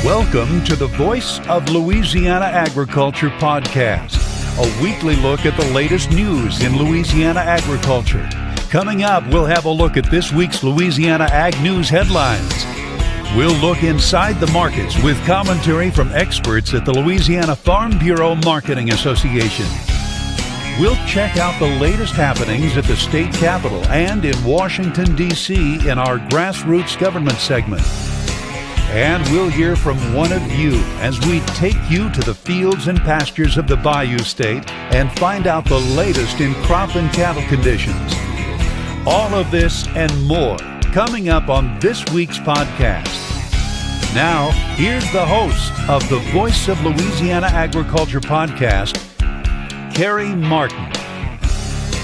Welcome to the Voice of Louisiana Agriculture podcast, a weekly look at the latest news in Louisiana agriculture. Coming up, we'll have a look at this week's Louisiana Ag News headlines. We'll look inside the markets with commentary from experts at the Louisiana Farm Bureau Marketing Association. We'll check out the latest happenings at the state capitol and in Washington, D.C. in our grassroots government segment. And we'll hear from one of you as we take you to the fields and pastures of the Bayou State and find out the latest in crop and cattle conditions. All of this and more coming up on this week's podcast. Now, here's the host of the Voice of Louisiana Agriculture podcast, Kerry Martin.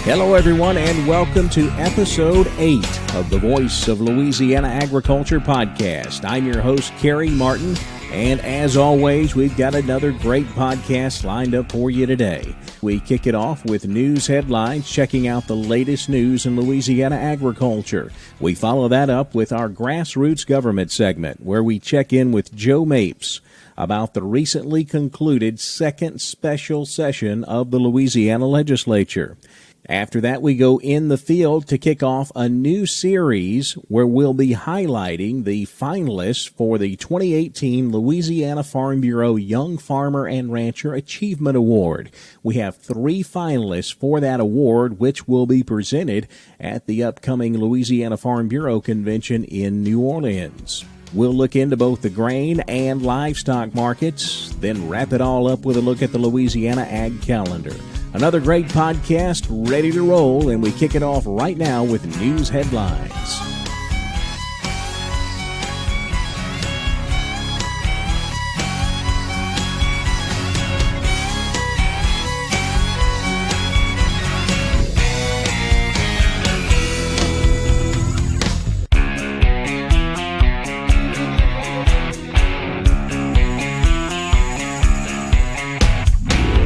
Hello, everyone, and welcome to Episode 8 of the Voice of Louisiana Agriculture podcast. I'm your host, Kerry Martin, and as always, we've got another great podcast lined up for you today. We kick it off with news headlines, checking out the latest news in Louisiana agriculture. We follow that up with our grassroots government segment, where we check in with Joe Mapes about the recently concluded second special session of the Louisiana Legislature. After that, we go in the field to kick off a new series where we'll be highlighting the finalists for the 2018 Louisiana Farm Bureau Young Farmer and Rancher Achievement Award. We have 3 finalists for that award, which will be presented at the upcoming Louisiana Farm Bureau Convention in New Orleans. We'll look into both the grain and livestock markets, then wrap it all up with a look at the Louisiana Ag Calendar. Another great podcast ready to roll, and we kick it off right now with news headlines.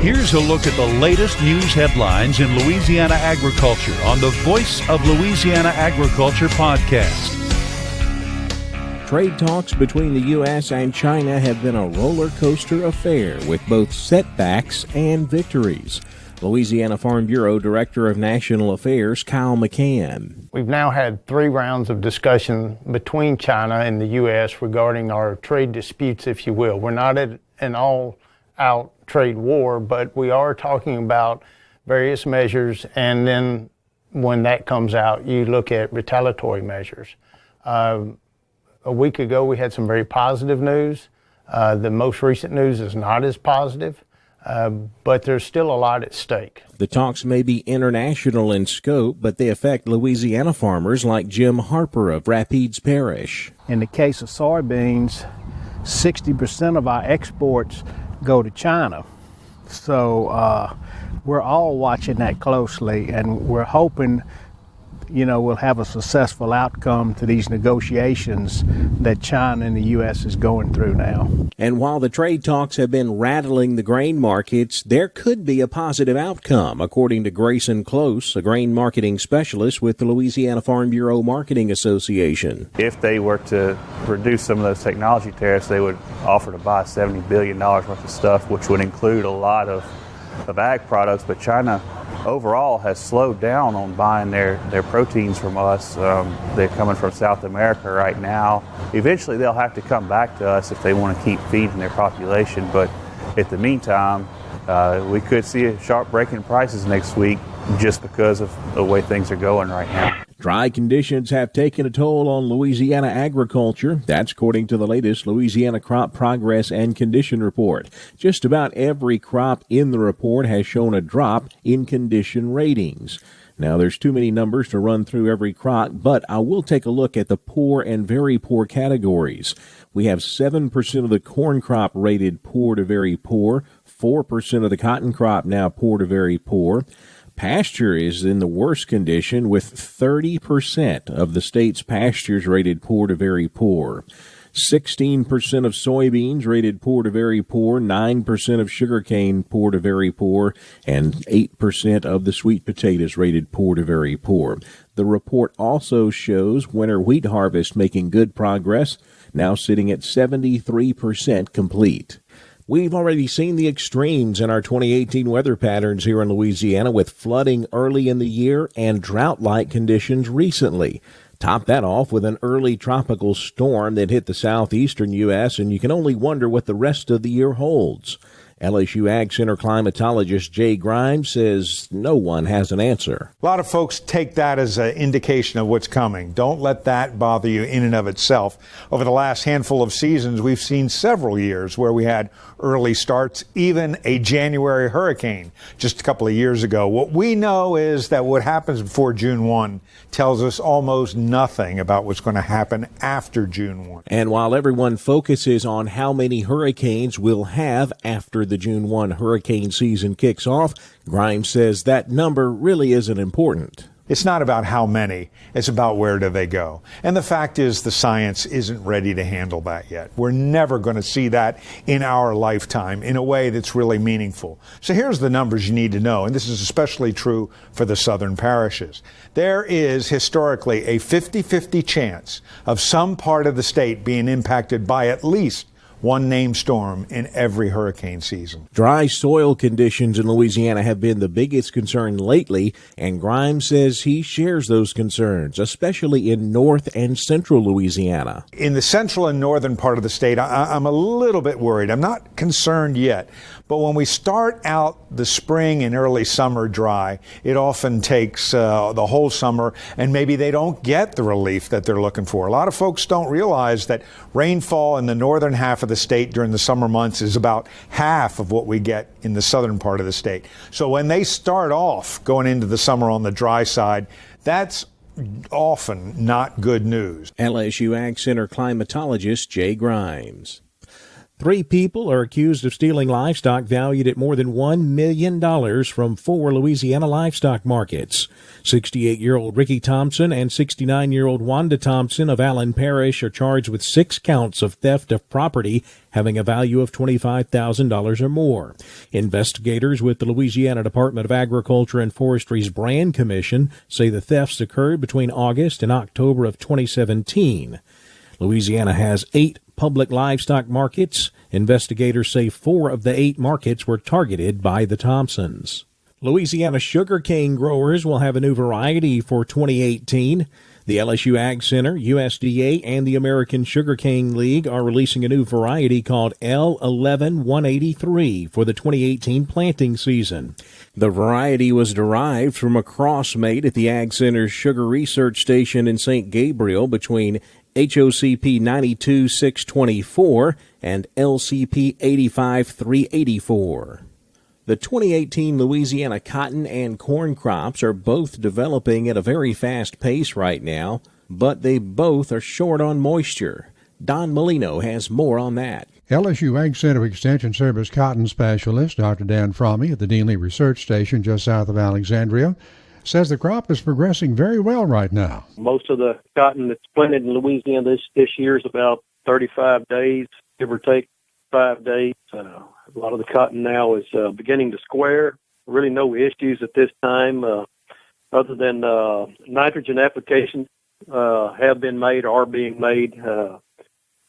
Here's a look at the latest news headlines in Louisiana agriculture on the Voice of Louisiana Agriculture podcast. Trade talks between the U.S. and China have been a roller coaster affair with both setbacks and victories. Louisiana Farm Bureau Director of National Affairs, Kyle McCann. We've now had 3 rounds of discussion between China and the U.S. regarding our trade disputes, if you will. We're not at an all-out trade war, but we are talking about various measures, and then when that comes out, you look at retaliatory measures. A week ago, we had some very positive news. The most recent news is not as positive, but there's still a lot at stake. The talks may be international in scope, but they affect Louisiana farmers like Jim Harper of Rapides Parish. In the case of soybeans, 60% of our exports go to China. So we're all watching that closely, and we're hoping, we'll have a successful outcome to these negotiations that China and the U.S. is going through now. And while the trade talks have been rattling the grain markets, there could be a positive outcome, according to Grayson Close, a grain marketing specialist with the Louisiana Farm Bureau Marketing Association. If they were to reduce some of those technology tariffs, they would offer to buy $70 billion worth of stuff, which would include a lot of ag products, but China overall has slowed down on buying their proteins from us. They're coming from South America right now. Eventually they'll have to come back to us if they want to keep feeding their population, but at the meantime, we could see a sharp break in prices next week just because of the way things are going right now. Dry conditions have taken a toll on Louisiana agriculture. That's according to the latest Louisiana Crop Progress and Condition Report. Just about every crop in the report has shown a drop in condition ratings. Now, there's too many numbers to run through every crop, but I will take a look at the poor and very poor categories. We have 7% of the corn crop rated poor to very poor, 4% of the cotton crop now poor to very poor. Pasture is in the worst condition, with 30% of the state's pastures rated poor to very poor. 16% of soybeans rated poor to very poor, 9% of sugarcane poor to very poor, and 8% of the sweet potatoes rated poor to very poor. The report also shows winter wheat harvest making good progress, now sitting at 73% complete. We've already seen the extremes in our 2018 weather patterns here in Louisiana, with flooding early in the year and drought-like conditions recently. Top that off with an early tropical storm that hit the southeastern U.S., and you can only wonder what the rest of the year holds. LSU Ag Center climatologist Jay Grimes says no one has an answer. A lot of folks take that as an indication of what's coming. Don't let that bother you in and of itself. Over the last handful of seasons, we've seen several years where we had early starts, even a January hurricane just a couple of years ago. What we know is that what happens before June 1 tells us almost nothing about what's going to happen after June 1. And while everyone focuses on how many hurricanes we'll have after the June 1 hurricane season kicks off, Grimes says that number really isn't important. It's not about how many, it's about where do they go. And the fact is the science isn't ready to handle that yet. We're never going to see that in our lifetime in a way that's really meaningful. So here's the numbers you need to know, and this is especially true for the southern parishes. There is historically a 50-50 chance of some part of the state being impacted by at least one named storm in every hurricane season. Dry soil conditions in Louisiana have been the biggest concern lately, and Grimes says he shares those concerns, especially in north and central Louisiana. In the central and northern part of the state, I'm a little bit worried. I'm not concerned yet. But when we start out the spring and early summer dry, it often takes the whole summer, and maybe they don't get the relief that they're looking for. A lot of folks don't realize that rainfall in the northern half of the state during the summer months is about half of what we get in the southern part of the state. So when they start off going into the summer on the dry side, that's often not good news. LSU Ag Center climatologist Jay Grimes. 3 people are accused of stealing livestock valued at more than $1 million from 4 Louisiana livestock markets. 68-year-old Ricky Thompson and 69-year-old Wanda Thompson of Allen Parish are charged with 6 counts of theft of property having a value of $25,000 or more. Investigators with the Louisiana Department of Agriculture and Forestry's Brand Commission say the thefts occurred between August and October of 2017. Louisiana has 8 public livestock markets. Investigators say 4 of the 8 markets were targeted by the Thompsons. Louisiana sugarcane growers will have a new variety for 2018. The LSU Ag Center, USDA, and the American Sugarcane League are releasing a new variety called L11183 for the 2018 planting season. The variety was derived from a cross made at the Ag Center's Sugar Research Station in St. Gabriel between HOCP 92624 and LCP 85384. The 2018 Louisiana cotton and corn crops are both developing at a very fast pace right now, but they both are short on moisture. Don Molino has more on that. LSU Ag Center Extension Service cotton specialist Dr. Dan Fromme at the Deanley Research Station just south of Alexandria says the crop is progressing very well right now. Most of the cotton that's planted in Louisiana this year is about 35 days, give or take 5 days. A lot of the cotton now is beginning to square. Really no issues at this time other than nitrogen applications have been made or are being made to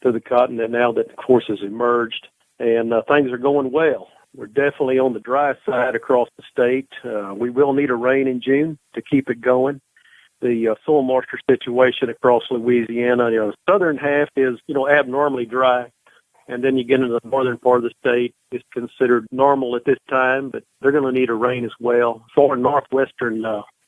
the cotton that now that, of course, has emerged. And things are going well. We're definitely on the dry side across the state. We will need a rain in June to keep it going. The soil moisture situation across Louisiana, the southern half is, abnormally dry. And then you get into the northern part of the state, it's considered normal at this time, but they're going to need a rain as well. Far northwestern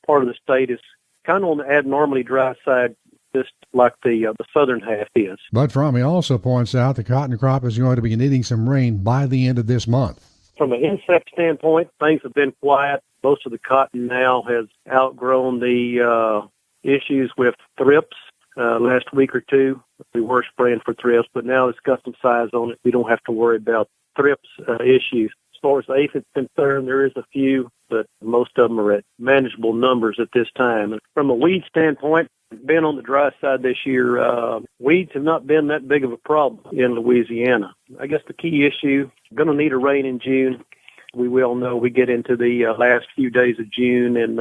part of the state is kind of on the abnormally dry side, just like the southern half is. But Fromme also points out the cotton crop is going to be needing some rain by the end of this month. From an insect standpoint, things have been quiet. Most of the cotton now has outgrown the issues with thrips. Last week or two, we were spraying for thrips, but now it's got some size on it. We don't have to worry about thrips issues. far as the aphid is concerned, there is a few, but most of them are at manageable numbers at this time. And from a weed standpoint, being on the dry side this year, weeds have not been that big of a problem in Louisiana. I guess the key issue, going to need a rain in June. We will know we get into the last few days of June and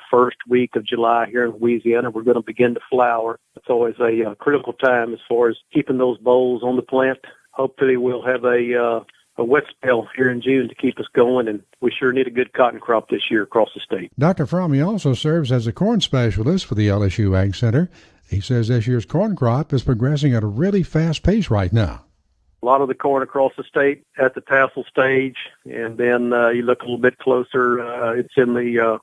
first week of July here in Louisiana. We're going to begin to flower. It's always a critical time as far as keeping those bolls on the plant. Hopefully we'll have a wet spell here in June to keep us going, and we sure need a good cotton crop this year across the state. Dr. Fromme also serves as a corn specialist for the LSU Ag Center. He says this year's corn crop is progressing at a really fast pace right now. A lot of the corn across the state at the tassel stage, and then you look a little bit closer, it's in the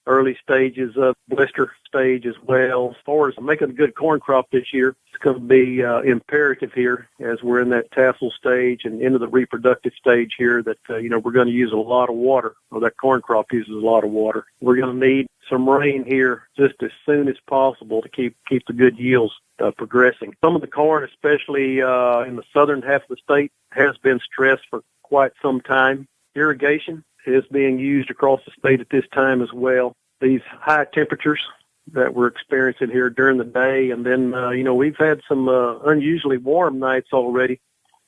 early stages of blister stage as well. As far as making a good corn crop this year, it's going to be imperative here as we're in that tassel stage and into the reproductive stage here that, we're going to use a lot of water, or that corn crop uses a lot of water. We're going to need some rain here just as soon as possible to keep the good yields progressing. Some of the corn, especially in the southern half of the state, has been stressed for quite some time. Irrigation is being used across the state at this time as well. These high temperatures that we're experiencing here during the day, and then, we've had some unusually warm nights already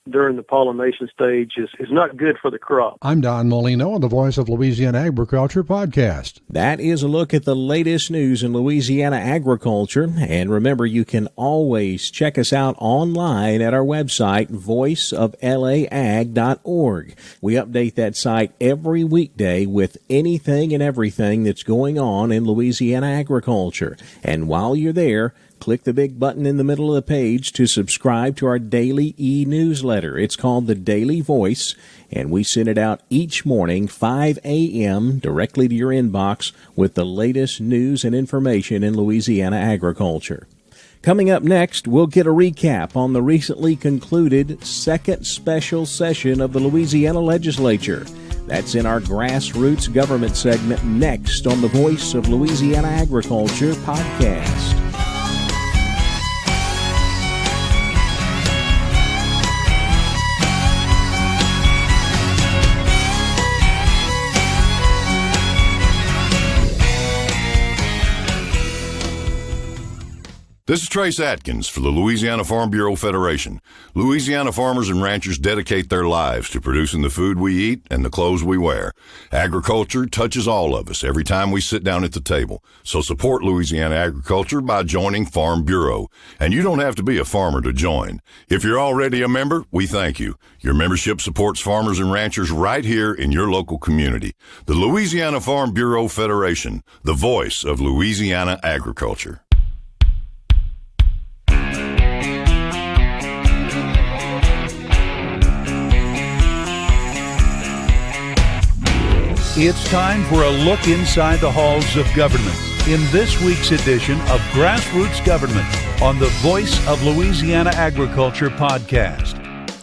during the pollination stage is not good for the crop. I'm Don Molino on the Voice of Louisiana Agriculture podcast. That is a look at the latest news in Louisiana agriculture. And remember, you can always check us out online at our website, voiceoflaag.org. We update that site every weekday with anything and everything that's going on in Louisiana agriculture. And while you're there, click the big button in the middle of the page to subscribe to our daily e-newsletter. It's called The Daily Voice, and we send it out each morning, 5 a.m., directly to your inbox with the latest news and information in Louisiana agriculture. Coming up next, we'll get a recap on the recently concluded second special session of the Louisiana Legislature. That's in our Grassroots Government segment next on the Voice of Louisiana Agriculture podcast. This is Trace Atkins for the Louisiana Farm Bureau Federation. Louisiana farmers and ranchers dedicate their lives to producing the food we eat and the clothes we wear. Agriculture touches all of us every time we sit down at the table. So support Louisiana agriculture by joining Farm Bureau. And you don't have to be a farmer to join. If you're already a member, we thank you. Your membership supports farmers and ranchers right here in your local community. The Louisiana Farm Bureau Federation, the voice of Louisiana agriculture. It's time for a look inside the halls of government in this week's edition of Grassroots Government on the Voice of Louisiana Agriculture podcast.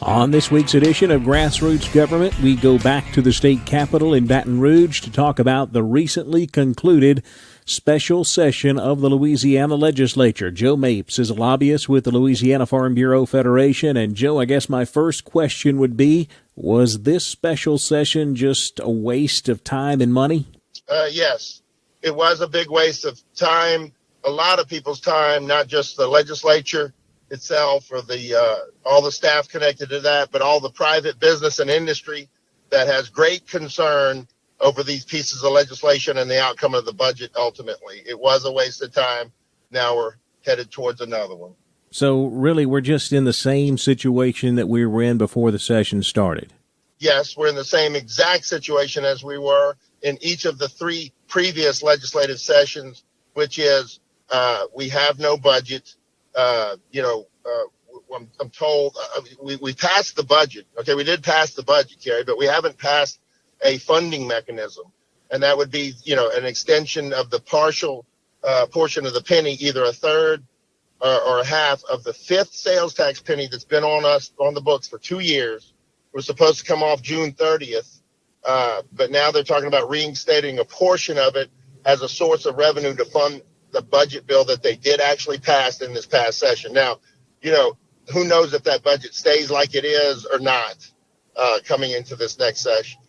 On this week's edition of Grassroots Government, we go back to the state capitol in Baton Rouge to talk about the recently concluded special session of the Louisiana Legislature. Joe Mapes is a lobbyist with the Louisiana Farm Bureau Federation. And Joe, I guess my first question would be, was this special session just a waste of time and money? Yes, it was a big waste of time, a lot of people's time, not just the legislature itself or all the staff connected to that, but all the private business and industry that has great concern over these pieces of legislation and the outcome of the budget ultimately. It was a waste of time. Now we're headed towards another one. So really, we're just in the same situation that we were in before the session started. Yes, we're in the same exact situation as we were in each of the three previous legislative sessions, which is we have no budget. I'm told we passed the budget. Okay, we did pass the budget, Kerry, but we haven't passed a funding mechanism. And that would be, an extension of the partial portion of the penny, either a third or a half of the fifth sales tax penny that's been on the books for 2 years. It was supposed to come off June 30th, but now they're talking about reinstating a portion of it as a source of revenue to fund the budget bill that they did actually pass in this past session. Now, who knows if that budget stays like it is or not coming into this next session.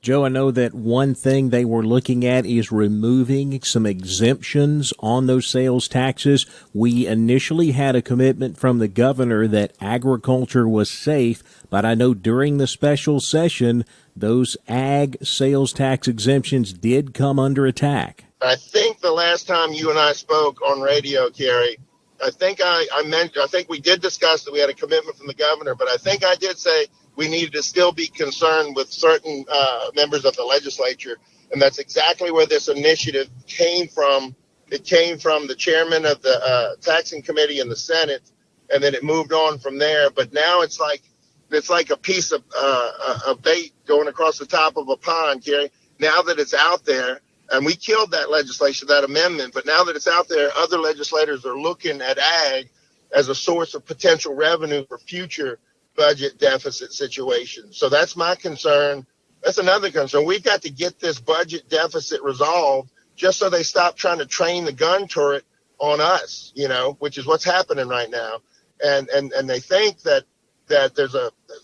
Joe, I know that one thing they were looking at is removing some exemptions on those sales taxes. We initially had a commitment from the governor that agriculture was safe, but I know during the special session, those ag sales tax exemptions did come under attack. I think the last time you and I spoke on radio, Kerry, I think we did discuss that we had a commitment from the governor, but I think I did say we needed to still be concerned with certain members of the legislature, and that's exactly where this initiative came from. It came from the chairman of the taxing committee in the Senate, and then it moved on from there. But now it's like a piece of bait going across the top of a pond, Kerry. Now that it's out there, and we killed that legislation, that amendment, but now that it's out there, other legislators are looking at ag as a source of potential revenue for future budget deficit situations. So that's my concern. That's another concern. We've got to get this budget deficit resolved just so they stop trying to train the gun turret on us, which is what's happening right now. And they think that there's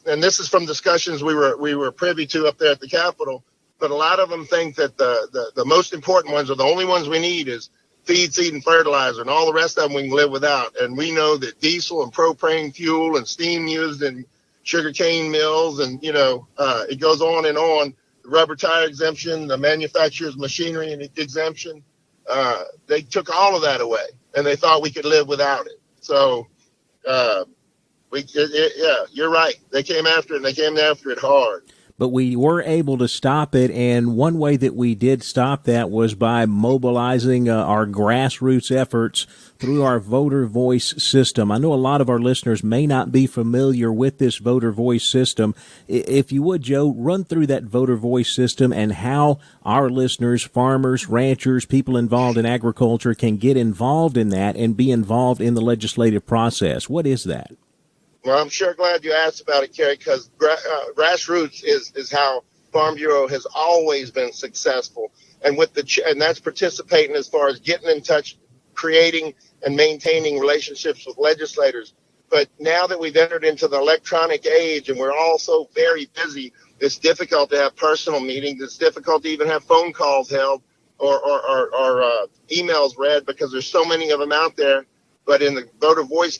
and this is from discussions we were privy to up there at the Capitol, but a lot of them think that the most important ones, or the only ones we need, is feed, seed, and fertilizer, and all the rest of them we can live without. And we know that diesel and propane fuel and steam used in sugarcane mills, and it goes on and on. The rubber tire exemption, the manufacturer's machinery and exemption, they took all of that away, and they thought we could live without it. So, you're right. They came after it, and they came after it hard. But we were able to stop it, and one way that we did stop that was by mobilizing our grassroots efforts through our voter voice system. I know a lot of our listeners may not be familiar with this voter voice system. If you would, Joe, run through that voter voice system and how our listeners, farmers, ranchers, people involved in agriculture can get involved in that and be involved in the legislative process. What is that? Well, I'm sure glad you asked about it, Kerry, because grassroots is how Farm Bureau has always been successful, and and that's participating as far as getting in touch, creating and maintaining relationships with legislators. But now that we've entered into the electronic age and we're all so very busy, it's difficult to have personal meetings. It's difficult to even have phone calls held or emails read because there's so many of them out there. But in the voter voice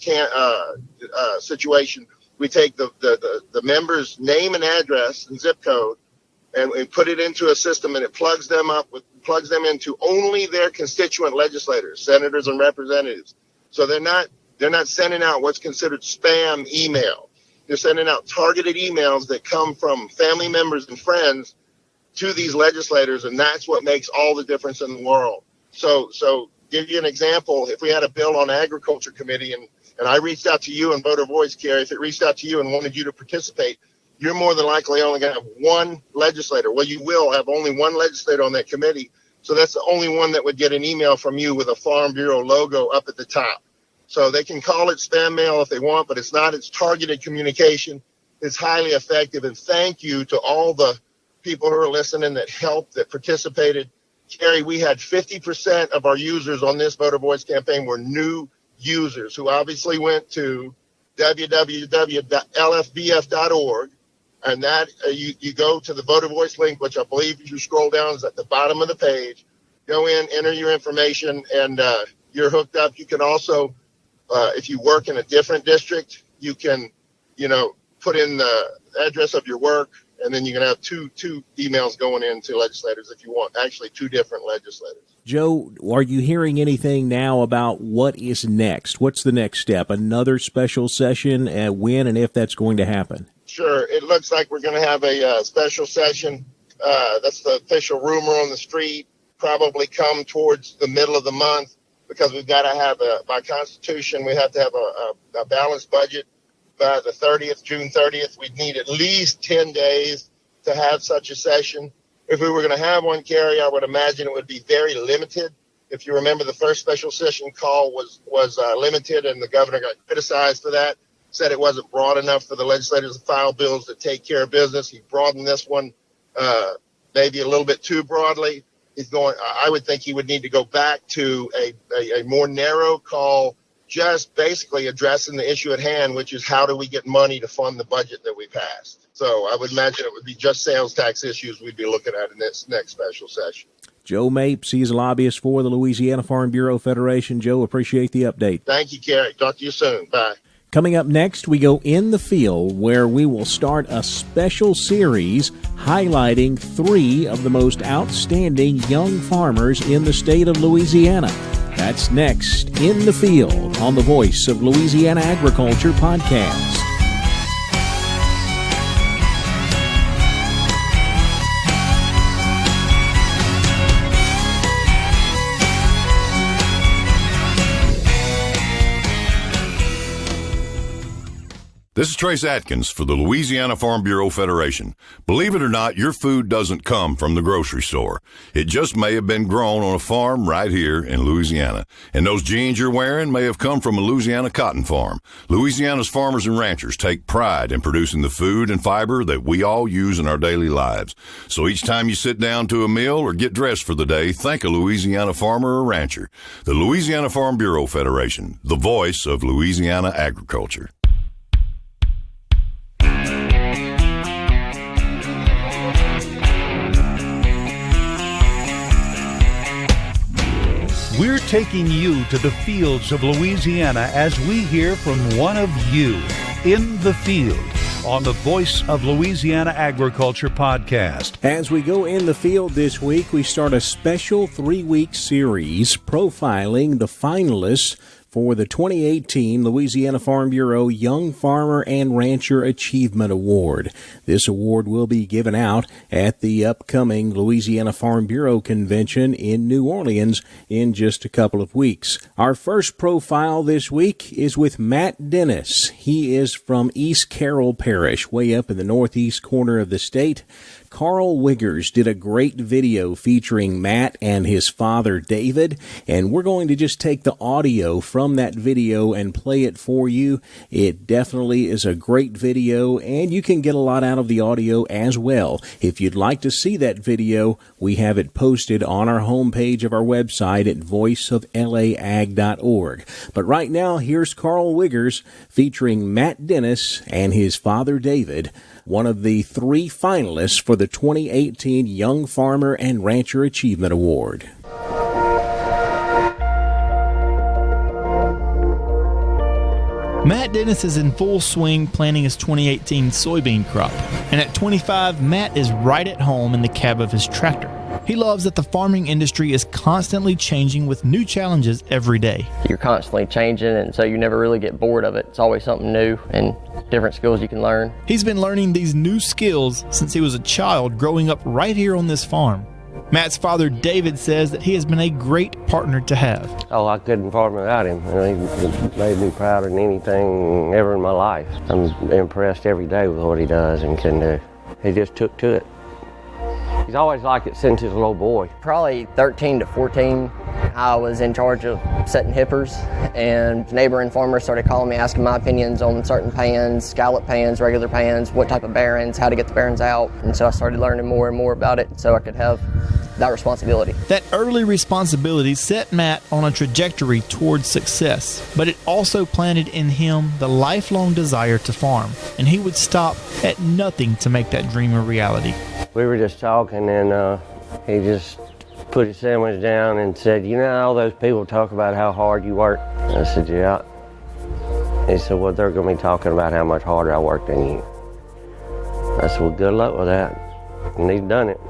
situation, we take the member's name and address and zip code, and we put it into a system, and it plugs them into only their constituent legislators, senators and representatives. So they're not sending out what's considered spam email. They're sending out targeted emails that come from family members and friends to these legislators, and that's what makes all the difference in the world. So give you an example, if we had a bill on agriculture committee and I reached out to you in voter voice, Kerry, if it reached out to you and wanted you to participate, you're more than likely only going to have one legislator. Well, you will have only one legislator on that committee. So that's the only one that would get an email from you with a Farm Bureau logo up at the top. So they can call it spam mail if they want, but it's not. It's targeted communication. It's highly effective. And thank you to all the people who are listening that helped, that participated. Kerry, we had 50% of our users on this voter voice campaign were new users who obviously went to www.lfbf.org, and that you go to the voter voice link, which I believe if you scroll down is at the bottom of the page. Go in, enter your information, and you're hooked up. You can also, if you work in a different district, you can, put in the address of your work, and then you can have two emails going into legislators if you want, actually two different legislators. Joe, are you hearing anything now about what is next? What's the next step? Another special session, when and if that's going to happen? Sure. It looks like we're going to have a special session. That's the official rumor on the street. Probably come towards the middle of the month because we've got to have, by Constitution, we have to have a balanced budget by the 30th, June 30th. We'd need at least 10 days to have such a session. If we were going to have one, Kerry, I would imagine it would be very limited. If you remember, the first special session call was limited, and the governor got criticized for that, said it wasn't broad enough for the legislators to file bills that take care of business. He broadened this one maybe a little bit too broadly. I would think he would need to go back to a more narrow call just basically addressing the issue at hand, which is how do we get money to fund the budget that we passed. So I would imagine it would be just sales tax issues we'd be looking at in this next special session. Joe Mapes, he's a lobbyist for the Louisiana Farm Bureau Federation. Joe, appreciate the update. Thank you, Kerry. Talk to you soon. Bye. Coming up next, we go in the field where we will start a special series highlighting 3 of the most outstanding young farmers in the state of Louisiana. That's next in the field on the Voice of Louisiana Agriculture podcast. This is Trace Atkins for the Louisiana Farm Bureau Federation. Believe it or not, your food doesn't come from the grocery store. It just may have been grown on a farm right here in Louisiana. And those jeans you're wearing may have come from a Louisiana cotton farm. Louisiana's farmers and ranchers take pride in producing the food and fiber that we all use in our daily lives. So each time you sit down to a meal or get dressed for the day, thank a Louisiana farmer or rancher. The Louisiana Farm Bureau Federation, the voice of Louisiana agriculture. We're taking you to the fields of Louisiana as we hear from one of you in the field on the Voice of Louisiana Agriculture podcast. As we go in the field this week, we start a special 3-week series profiling the finalists for the 2018 Louisiana Farm Bureau Young Farmer and Rancher Achievement Award. This award will be given out at the upcoming Louisiana Farm Bureau Convention in New Orleans in just a couple of weeks. Our first profile this week is with Matt Dennis. He is from East Carroll Parish, way up in the northeast corner of the state. Carl Wiggers did a great video featuring Matt and his father, David, and we're going to just take the audio from that video and play it for you. It definitely is a great video, and you can get a lot out of the audio as well. If you'd like to see that video, we have it posted on our homepage of our website at voiceoflaag.org. But right now, here's Carl Wiggers featuring Matt Dennis and his father, David, one of the 3 finalists for the 2018 Young Farmer and Rancher Achievement Award. Matt Dennis is in full swing planting his 2018 soybean crop, and at 25, Matt is right at home in the cab of his tractor. He loves that the farming industry is constantly changing with new challenges every day. You're constantly changing, and so you never really get bored of it. It's always something new and different skills you can learn. He's been learning these new skills since he was a child growing up right here on this farm. Matt's father, David, says that he has been a great partner to have. Oh, I couldn't farm without him. He made me prouder than anything ever in my life. I'm impressed every day with what he does and can do. He just took to it. He's always liked it since he was a little boy. Probably 13 to 14, I was in charge of setting hippers, and neighboring farmers started calling me, asking my opinions on certain pans, scallop pans, regular pans, what type of barons, how to get the barons out. And so I started learning more and more about it so I could have that responsibility. That early responsibility set Matt on a trajectory towards success, but it also planted in him the lifelong desire to farm, and he would stop at nothing to make that dream a reality. We were just talking, and he just put his sandwich down and said, "You know, all those people talk about how hard you work." I said, "Yeah." He said, "Well, they're going to be talking about how much harder I work than you." I said, "Well, good luck with that." And he's done it.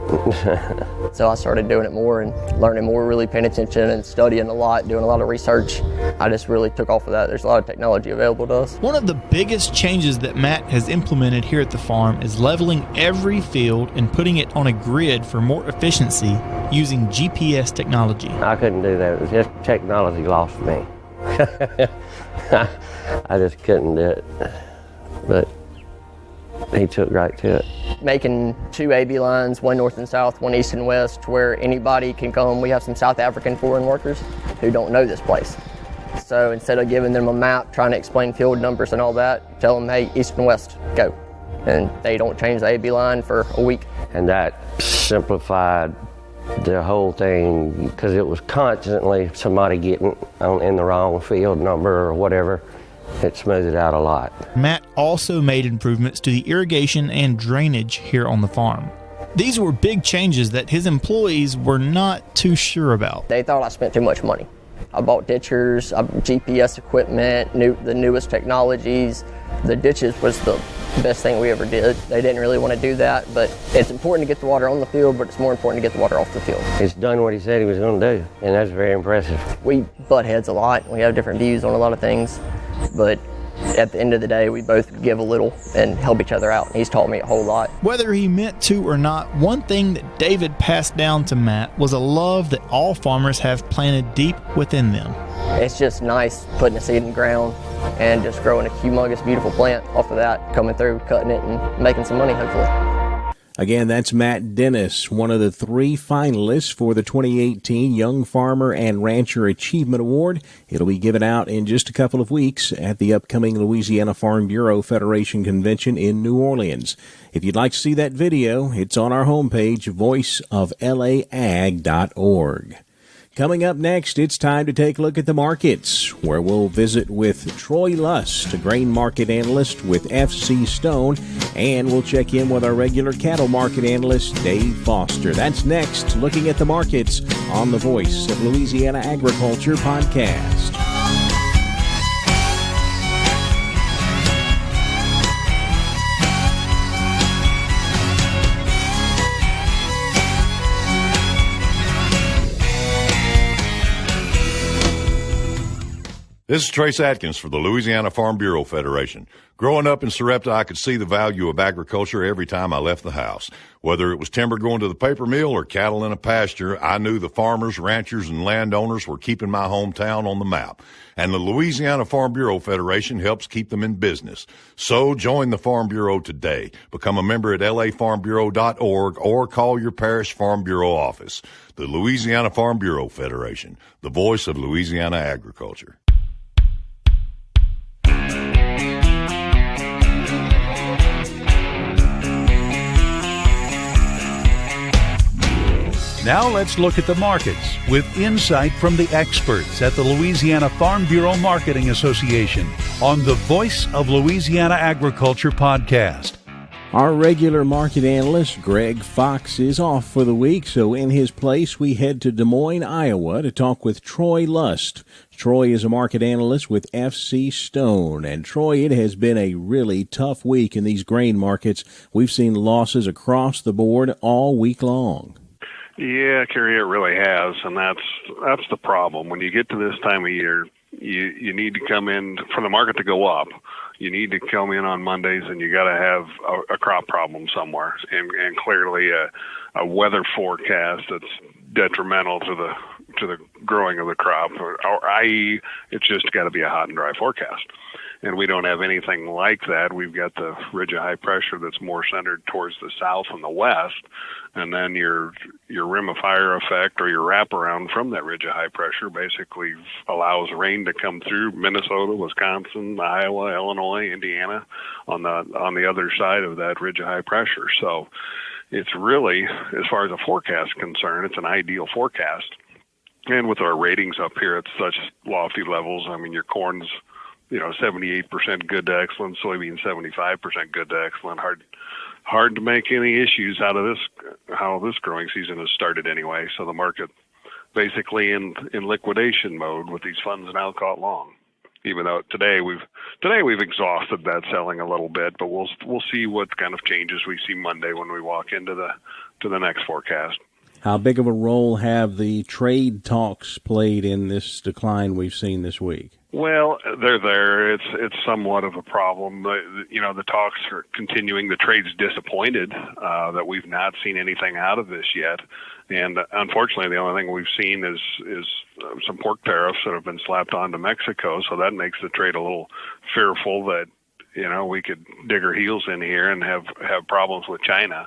So I started doing it more and learning more, really paying attention and studying a lot, doing a lot of research. I just really took off of that. There's a lot of technology available to us. One of the biggest changes that Matt has implemented here at the farm is leveling every field and putting it on a grid for more efficiency using GPS technology. I couldn't do that. It was just technology lost me. I just couldn't do it. But he took right to it. Making 2 AB lines, one north and south, one east and west, where anybody can come. We have some South African foreign workers who don't know this place. So instead of giving them a map, trying to explain field numbers and all that, tell them, hey, east and west, go. And they don't change the AB line for a week. And that simplified the whole thing, because it was constantly somebody getting in the wrong field number or whatever, it smoothed it out a lot. Matt also made improvements to the irrigation and drainage here on the farm. These were big changes that his employees were not too sure about. They thought I spent too much money. I bought ditchers, GPS equipment, the newest technologies. The ditches was the best thing we ever did. They didn't really want to do that, but it's important to get the water on the field, but it's more important to get the water off the field. He's done what he said he was going to do, and that's very impressive. We butt heads a lot. We have different views on a lot of things, but at the end of the day, we both give a little and help each other out. He's taught me a whole lot. Whether he meant to or not, one thing that David passed down to Matt was a love that all farmers have planted deep within them. It's just nice putting a seed in the ground and just growing a humongous, beautiful plant off of that, coming through, cutting it, and making some money, hopefully. Again, that's Matt Dennis, one of the 3 finalists for the 2018 Young Farmer and Rancher Achievement Award. It'll be given out in just a couple of weeks at the upcoming Louisiana Farm Bureau Federation Convention in New Orleans. If you'd like to see that video, it's on our homepage, voiceoflaag.org. Coming up next, it's time to take a look at the markets, where we'll visit with Troy Lust, a grain market analyst with FC Stone, and we'll check in with our regular cattle market analyst, Dave Foster. That's next, looking at the markets on the Voice of Louisiana Agriculture podcast. This is Trace Atkins for the Louisiana Farm Bureau Federation. Growing up in Sarepta, I could see the value of agriculture every time I left the house. Whether it was timber going to the paper mill or cattle in a pasture, I knew the farmers, ranchers, and landowners were keeping my hometown on the map. And the Louisiana Farm Bureau Federation helps keep them in business. So join the Farm Bureau today. Become a member at lafarmbureau.org or call your parish Farm Bureau office. The Louisiana Farm Bureau Federation, the voice of Louisiana agriculture. Now let's look at the markets with insight from the experts at the Louisiana Farm Bureau Marketing Association on the Voice of Louisiana Agriculture podcast. Our regular market analyst, Greg Fox, is off for the week, so in his place we head to Des Moines, Iowa to talk with Troy Lust. Troy is a market analyst with FC Stone. And Troy, it has been a really tough week in these grain markets. We've seen losses across the board all week long. Yeah, Kerry, it really has, and that's the problem. When you get to this time of year, you need to come in for the market to go up. You need to come in on Mondays, and you got to have a crop problem somewhere, and clearly a weather forecast that's detrimental to the growing of the crop, or i.e., it's just got to be a hot and dry forecast. And we don't have anything like that. We've got the ridge of high pressure that's more centered towards the south and the west, and then your rim of fire effect or your wraparound from that ridge of high pressure basically allows rain to come through Minnesota, Wisconsin, Iowa, Illinois, Indiana on the other side of that ridge of high pressure. So it's really, as far as a forecast is concerned, it's an ideal forecast. And with our ratings up here at such lofty levels, I mean, your corn's 78% good to excellent, soybean 75% good to excellent. Hard to make any issues out of this, how this growing season has started anyway. So the market basically in liquidation mode with these funds now caught long. Even though today we've exhausted that selling a little bit, but we'll see what kind of changes we see Monday when we walk into the next forecast. How big of a role have the trade talks played in this decline we've seen this week? Well, they're there. It's somewhat of a problem. The talks are continuing. The trade's disappointed that we've not seen anything out of this yet. And unfortunately, the only thing we've seen is some pork tariffs that have been slapped onto Mexico. So that makes the trade a little fearful that, we could dig our heels in here and have problems with China.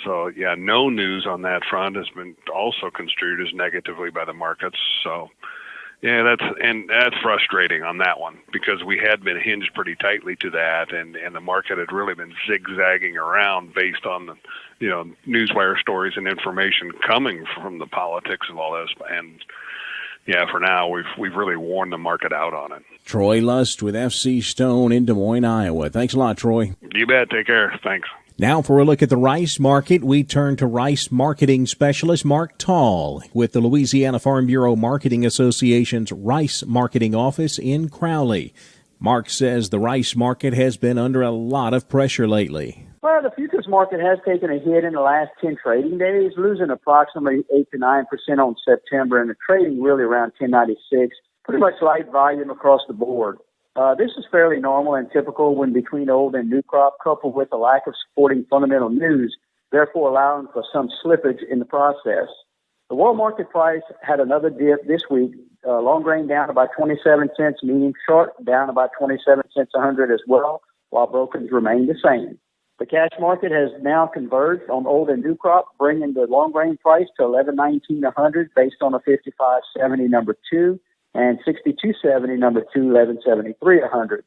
So, yeah, no news on that front has been also construed as negatively by the markets. So Yeah, that's frustrating on that one because we had been hinged pretty tightly to that, and the market had really been zigzagging around based on the newswire stories and information coming from the politics of all this. And yeah, for now we've really worn the market out on it. Troy Lust with FC Stone in Des Moines, Iowa. Thanks a lot, Troy. You bet. Take care. Thanks. Now for a look at the rice market, we turn to rice marketing specialist Mark Tall with the Louisiana Farm Bureau Marketing Association's Rice Marketing Office in Crowley. Mark says the rice market has been under a lot of pressure lately. Well, the futures market has taken a hit in the last 10 trading days, losing approximately 8 to 9% on September, and the trading really around 1096. Pretty much light volume across the board. This is fairly normal and typical when between old and new crop, coupled with a lack of supporting fundamental news, therefore allowing for some slippage in the process. The world market price had another dip this week, long grain down about 27 cents, medium short down about 27 cents a hundred as well, while brokers remain the same. The cash market has now converged on old and new crop, bringing the long grain price to $11.19 a hundred based on a 55.70 number 2. And 62.70 number 2, 11.73 a hundred.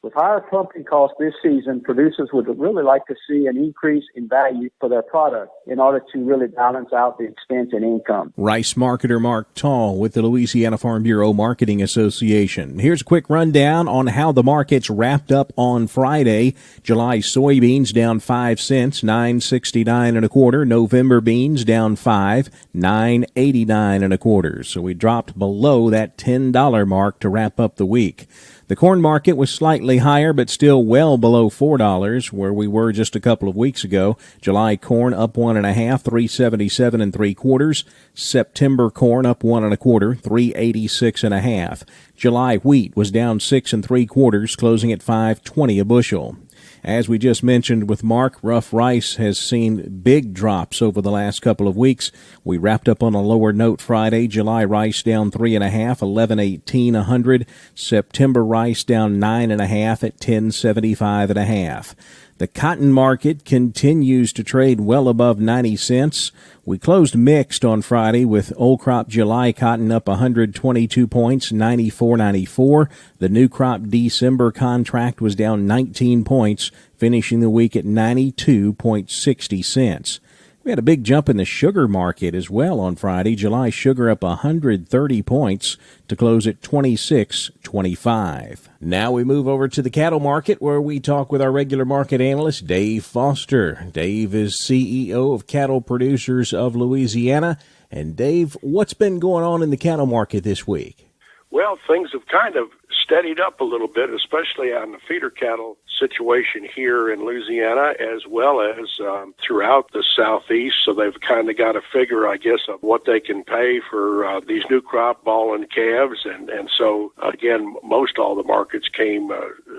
With higher pumping costs this season, producers would really like to see an increase in value for their product in order to really balance out the expense and income. Rice marketer Mark Tall with the Louisiana Farm Bureau Marketing Association. Here's a quick rundown on how the markets wrapped up on Friday. July soybeans down 5 cents, $9.69 and a quarter. November beans down 5, $9.89 and a quarter. So we dropped below that $10 mark to wrap up the week. The corn market was slightly higher, but still well below $4, where we were just a couple of weeks ago. July corn up 1.5, $3.77 3/4. September corn up 1 1/4, $3.86 1/2. July wheat was down 6 3/4, closing at $5.20 a bushel. As we just mentioned with Mark, rough rice has seen big drops over the last couple of weeks. We wrapped up on a lower note Friday. July rice down 3.5, $11.18 a hundred. September rice down 9.5 at $10.75 1/2. The cotton market continues to trade well above 90 cents. We closed mixed on Friday with old crop July cotton up 122 points, 94.94. The new crop December contract was down 19 points, finishing the week at 92.60 cents. We had a big jump in the sugar market as well on Friday. July sugar up 130 points to close at 26.25. Now we move over to the cattle market where we talk with our regular market analyst, Dave Foster. Dave is CEO of Cattle Producers of Louisiana. And Dave, what's been going on in the cattle market this week? Well, things have kind of steadied up a little bit, especially on the feeder cattle situation here in Louisiana, as well as throughout the southeast. So they've kind of got a figure, I guess, of what they can pay for these new crop balling calves. And so, again, most all the markets came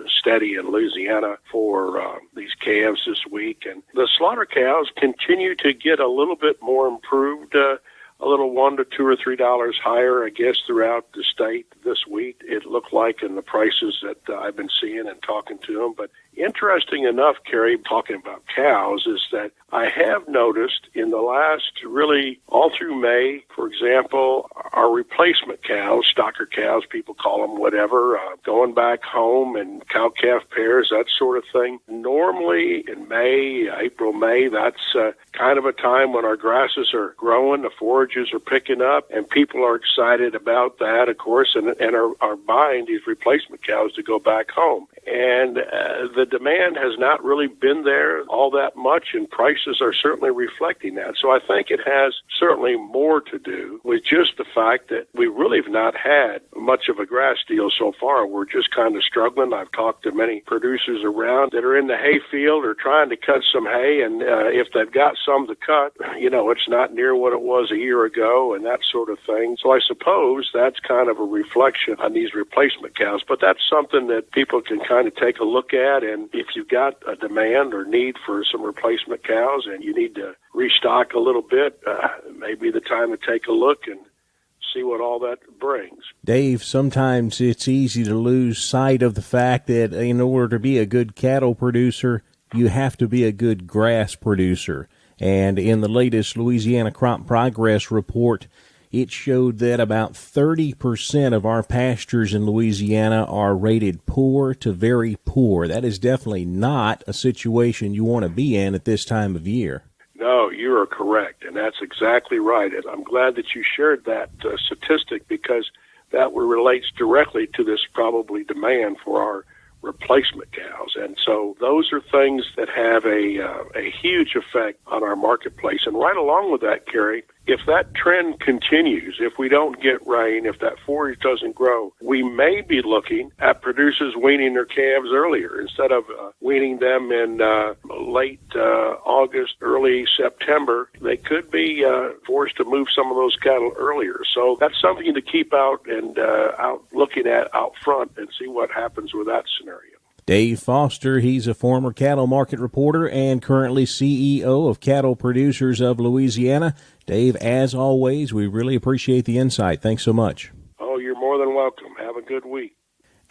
steady in Louisiana for these calves this week. And the slaughter cows continue to get a little bit more improved, a little $1 to $2 or $3 higher, I guess, throughout the state this week. It looked like in the prices that I've been seeing and talking to them. But interesting enough, Kerry, talking about cows, is that I have noticed in the last really all through May, for example, our replacement cows, stocker cows, people call them whatever, going back home and cow-calf pairs, that sort of thing. Normally in May, April, May, that's kind of a time when our grasses are growing, the forages are picking up, and people are excited about that, of course, and are buying these replacement cows to go back home. And the demand has not really been there all that much, and prices are certainly reflecting that. So I think it has certainly more to do with just the fact that we really have not had much of a grass deal so far. We're just kind of struggling. I've talked to many producers around that are in the hay field or trying to cut some hay, and if they've got some to cut, it's not near what it was a year ago and that sort of thing. So I suppose that's kind of a reflection on these replacement cows. But that's something that people can kind of take a look at, and if you've got a demand or need for some replacement cows and you need to restock a little bit, maybe the time to take a look and see what all that brings. Dave, sometimes it's easy to lose sight of the fact that in order to be a good cattle producer, you have to be a good grass producer. And in the latest Louisiana Crop Progress Report, it showed that about 30% of our pastures in Louisiana are rated poor to very poor. That is definitely not a situation you want to be in at this time of year. No, you are correct, and that's exactly right. And I'm glad that you shared that statistic, because that relates directly to this probably demand for our replacement cows. And so those are things that have a huge effect on our marketplace. And right along with that, Kerry, if that trend continues, if we don't get rain, if that forage doesn't grow, we may be looking at producers weaning their calves earlier. Instead of weaning them in late August, early September, they could be forced to move some of those cattle earlier. So that's something to keep out and out looking at out front and see what happens with that scenario. Dave Foster, he's a former cattle market reporter and currently CEO of Cattle Producers of Louisiana. Dave, as always, we really appreciate the insight. Thanks so much. Oh, you're more than welcome. Have a good week.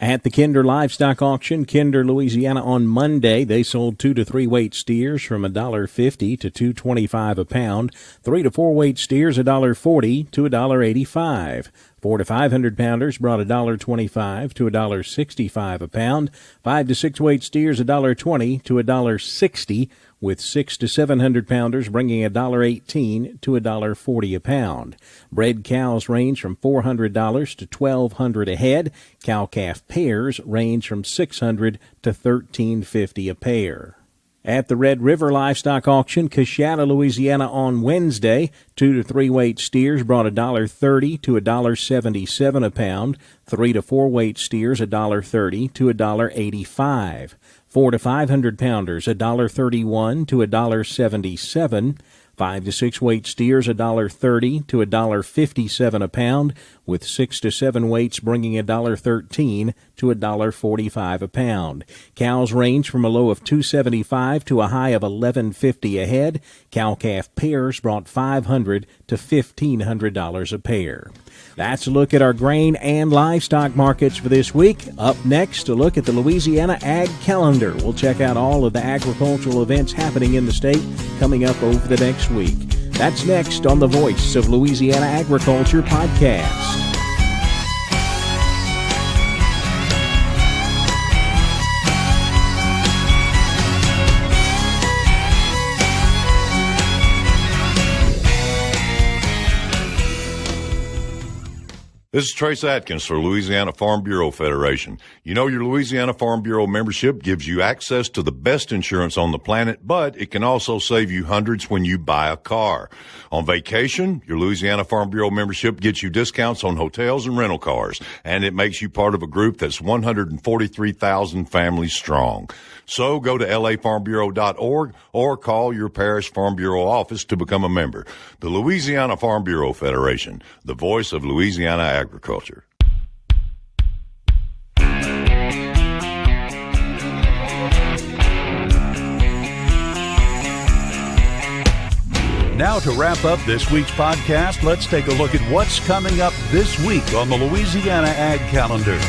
At the Kinder Livestock Auction, Kinder, Louisiana, on Monday, they sold 2 to 3 weight steers from $1.50 to $2.25 a pound. 3 to 4 weight steers $1.40 to $1.85. 4 to 500 pounders brought $1.25 to $1.65 a pound. 5 to 6 weight steers $1.20 to $1.60, with 6 to 700 pounders bringing $1.18 to $1.40 a pound. Bred cows range from $400 to $1,200 a head. Cow-calf pairs range from $600 to $1,350 a pair. At the Red River Livestock Auction, Coshada, Louisiana, on Wednesday, 2 to 3 weight steers brought $1.30 to $1.77 a pound. 3 to 4 weight steers $1.30 to $1.85. 4 to 500 pounders $1.31 to $1.77. 5 to 6 weight steers $1.30 to $1.57 a pound, with 6 to 7 weights bringing $1.13 to $1.45 a pound. Cows range from a low of $2.75 to a high of $11.50 a head. Cow-calf pairs brought $500 to $1,500 a pair. That's a look at our grain and livestock markets for this week. Up next, a look at the Louisiana Ag Calendar. We'll check out all of the agricultural events happening in the state coming up over the next week. That's next on the Voice of Louisiana Agriculture podcast. This is Trace Atkins for Louisiana Farm Bureau Federation. You know, your Louisiana Farm Bureau membership gives you access to the best insurance on the planet, but it can also save you hundreds when you buy a car. On vacation, your Louisiana Farm Bureau membership gets you discounts on hotels and rental cars, and it makes you part of a group that's 143,000 families strong. So go to lafarmbureau.org or call your parish Farm Bureau office to become a member. The Louisiana Farm Bureau Federation, the voice of Louisiana agriculture. Now, to wrap up this week's podcast, let's take a look at what's coming up this week on the Louisiana Ag Calendar.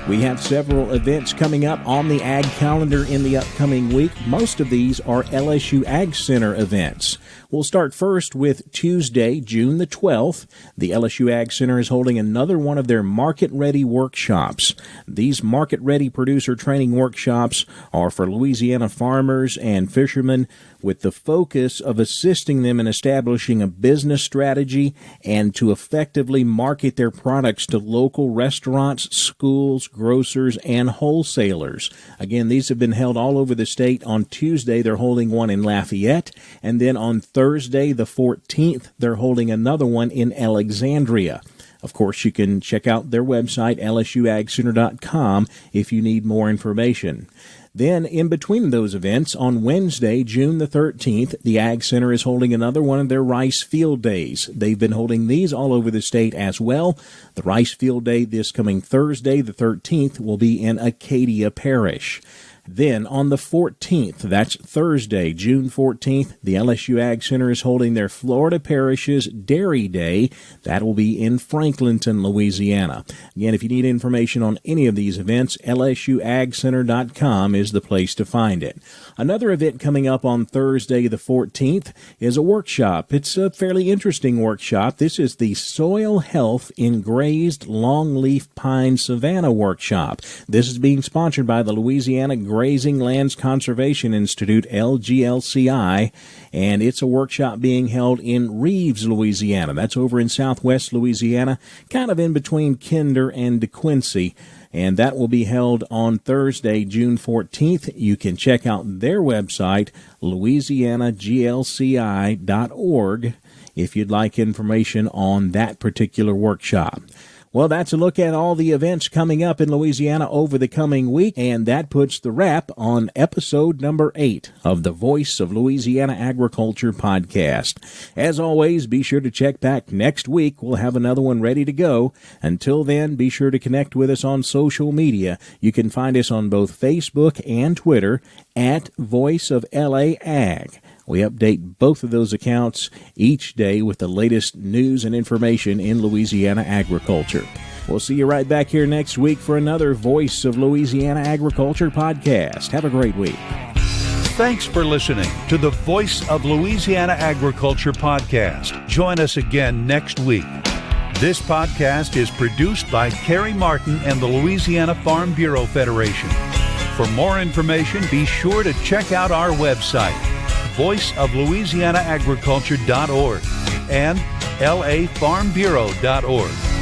We have several events coming up on the Ag Calendar in the upcoming week. Most of these are LSU Ag Center events. We'll start first with Tuesday, June the 12th. The LSU Ag Center is holding another one of their market-ready workshops. These market-ready producer training workshops are for Louisiana farmers and fishermen, with the focus of assisting them in establishing a business strategy and to effectively market their products to local restaurants, schools, grocers, and wholesalers. Again, these have been held all over the state. On Tuesday, they're holding one in Lafayette, and then on Thursday, the 14th, they're holding another one in Alexandria. Of course, you can check out their website, lsuagcenter.com, if you need more information. Then, in between those events, on Wednesday, June the 13th, the Ag Center is holding another one of their Rice Field Days. They've been holding these all over the state as well. The Rice Field Day this coming Thursday, the 13th, will be in Acadia Parish. Then, on the 14th, that's Thursday, June 14th, the LSU Ag Center is holding their Florida Parishes Dairy Day. That will be in Franklinton, Louisiana. Again, if you need information on any of these events, lsuagcenter.com is is the place to find it. Another event coming up on Thursday the 14th is a workshop. It's a fairly interesting workshop. This is the Soil Health in Grazed Longleaf Pine Savanna workshop. This is being sponsored by the Louisiana Grazing Lands Conservation Institute, LGLCI, and it's a workshop being held in Reeves, Louisiana. That's over in southwest Louisiana, kind of in between Kinder and DeQuincy. And that will be held on Thursday, June 14th. You can check out their website, louisianaglci.org, if you'd like information on that particular workshop. Well, that's a look at all the events coming up in Louisiana over the coming week, and that puts the wrap on episode number 8 of the Voice of Louisiana Agriculture podcast. As always, be sure to check back next week. We'll have another one ready to go. Until then, be sure to connect with us on social media. You can find us on both Facebook and Twitter at Voice of LA Ag. We update both of those accounts each day with the latest news and information in Louisiana agriculture. We'll see you right back here next week for another Voice of Louisiana Agriculture podcast. Have a great week. Thanks for listening to the Voice of Louisiana Agriculture podcast. Join us again next week. This podcast is produced by Carrie Martin and the Louisiana Farm Bureau Federation. For more information, be sure to check out our website, voiceoflouisianaagriculture.org and lafarmbureau.org.